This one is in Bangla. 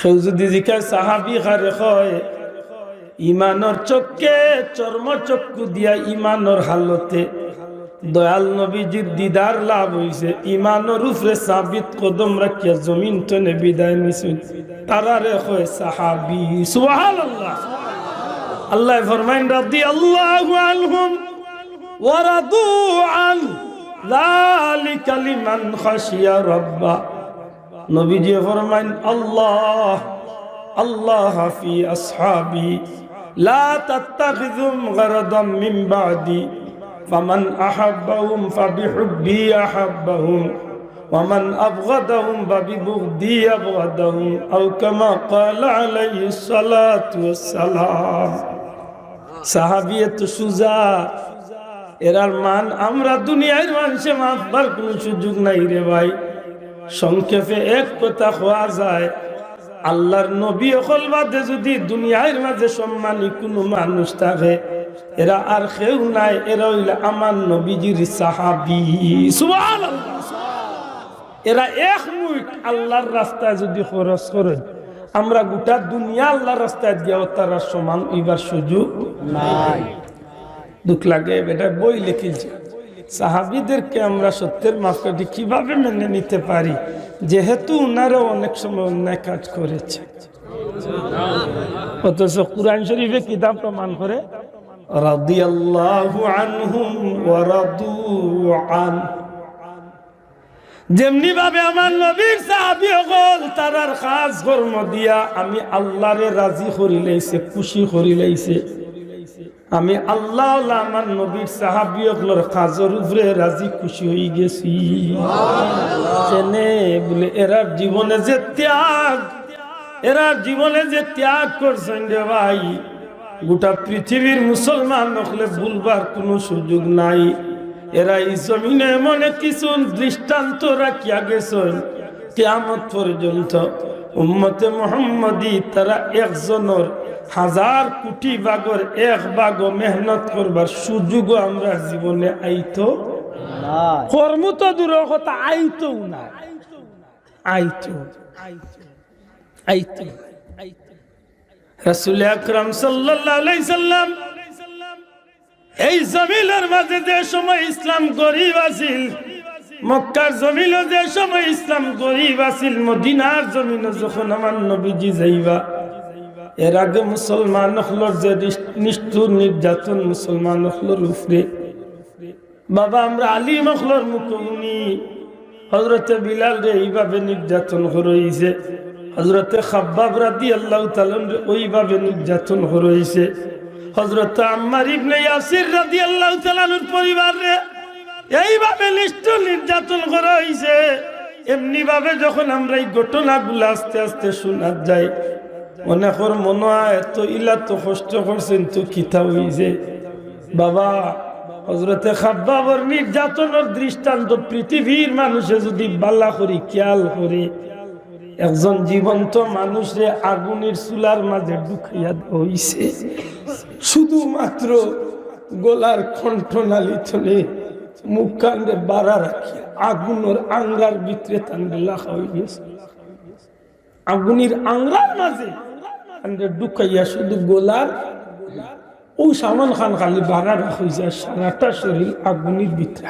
কেউ যদি জিকায় সাহাবি খারে হয় ইমানর চক্ষে চর্মচক্ষু দিয়া ইমানর হালতে দয়াল নবীজির দিদার লাভ হইছে, ইমানর উপরে সাবিত কদম রাখিয়া জমিন টনে বিদায় নিছেন, তারারে হয় সাহাবী। সুবহানাল্লাহ। আল্লাহ ফরমাইন রাদিয়াল্লাহু আনহুম ওয়া রাদু আন যালিকা লিমান খাশিয়া রাব্বা। নবীজি ফরমাইন আল্লাহ আল্লাহ ফি আসহাবি লা তাত্তাখিযুম গারাদাম মিন বাদি ফামান আহাব্বাহুম ফাবিহুব্বি আহাব্বাহুম ওয়ামান আবগাদাহুম ফাবিবুগদি আবগাদাহুম আও কামা ক্বালা আলাইহিস সালাতু ওয়াস সালাম। সাহাবিয়ত সুজা, এরার মান আমরা দুনিয়ার মানুষে মাপবার কোনো সুযোগ নাই রে ভাই। সংক্ষেপে এক কথা হওয়া যায়, আল্লাহর নবী হল বাদে যদি দুনিয়ার মাঝে সম্মানী কোনো মানুষ থাকে, এরা আর কেউ নাই, এরা হইল আমার নবীজির সাহাবী। সুবহানাল্লাহ। এরা এক মুঠ আল্লাহর রাস্তায় যদি খরচ করেন, আমরা গোটা দুনিয়া আল্লাহর রাস্তায় দিয়াও তারা সমান হইবার সুযোগ নাই। দুঃখ লাগে, এটা বই লিখিছে। সাহাবীদেরকে আমরা সত্যের মাপকাঠি কিভাবে মেনে নিতে পারি, যেহেতু উনারা অনেক সময় অন্যায় কাজ করেছে, অথচ কুরআন শরীফে কিতাব প্রমাণ করে রাদিয়াল্লাহু আনহুম ওয়া রাদু আন। যেমনি ভাবে আমার নবীর সাহাবী হল তারার খাস কর্ম দিয়া আমি আল্লাহরে রাজি করি লাইছে, খুশি করি লাইছে, আমি আল্লাহ আমার নবীর সাহাবী হলর কাজের উপরে রাজি খুশি হয়ে গেছি। বলে এরার জীবনে যে ত্যাগ, এরার জীবনে যে ত্যাগ করছেন রে ভাই, গোটা পৃথিবীর মুসলমান হলে ভুলবার কোনো সুযোগ নাই। এরা এই জমিনে মনে কিছু দৃষ্টান্ত রাখিয়া গেছেন, কিয়ামত পর্যন্ত উম্মতে মুহাম্মদী তারা একজনের হাজার কোটি ভাগের এক ভাগ মেহনত করবার সুযোগ আমরা জীবনে আইতো কর্ম তো দূরের কথা, আইতো না, আইতো আইতো। রাসূল আকরাম সাল্লাল্লাহু আলাইহি সাল্লাম এই জমিনের মাঝে যে সময় ইসলাম গরিব আছিল, মক্কার জমিনে যে সময় ইসলাম গরিব আছিল, মদিনার জমিনে যখন আমার নবীজি যাইবা, এর আগে মুসলমান হলর যে নিষ্ঠুর নির্যাতন মুসলমান হলর উপরে, বাবা আমরা আলিম হলর মুখগুনি হযরতে বিলাল রে এইভাবে নির্যাতন হইছে, হযরতে খাব্বাব রাদিয়াল্লাহু তাআলা ওইভাবে নির্যাতন হইছে, হযরত আম্মার ইবনে ইয়াসির রাদিয়াল্লাহু তাআলার পরিবারে এইভাবে নিষ্ঠুর নির্যাতন করা হইছে। এমনি ভাবে যখন আমরা এই ঘটনাগুলো আস্তে আস্তে শোনা যায়, অনেকের মনে হয় তো ইলা তো কষ্ট করছেন তো কিতা হইছে। বাবা হযরতে খাব্বাবের নির্যাতনের দৃষ্টান্ত পৃথিবীর মানুষে যদি বালা করি খেয়াল করে, একজন জীবন্ত মানুষে আগুনের চুলার মাঝে ঢুকাইয়া হইছে, শুধুমাত্র গলার কণ্ঠনালী থলে মুখ কান্দে বাড়া রাখি আগুনের আঙ্গার ভিতরে তান্ডে লাখা হয়ে গেছে, আগুনের আঙ্গার মাঝে তান্ডে ঢুকাইয়া শুধু গলার ও সামান খান খালি বাড়া রাখা হয়েছে, সারাটা শরীর আগুনের ভিতরে।